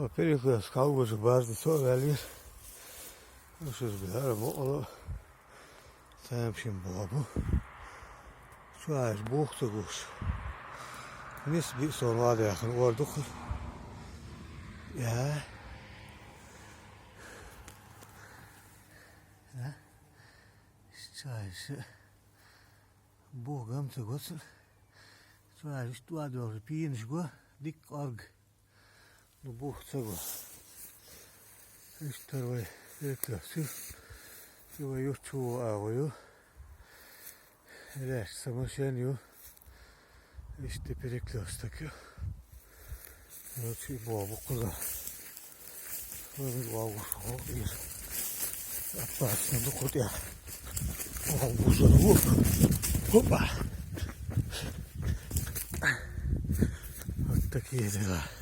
Periklijos kaugužu baždi sovēlies. Šis bija ar molu. Tēmšim bobu. Šājas buhtaguš. Nis bija son vādējākan orduku. Jā. Jā. Šājas buhgam tagotsın. Šājas vādējākan pīniš go. Dik arg. Nu buhtagu. İşte var. Periklijos. Şu var çoğu ağıyor. Evet, savaşanıyor. İşte Periklijos takıyor. Evet, bu kadar. Bu bir apasını da koy ya. Bu zor. Hoppa. Hatta ki yeri var.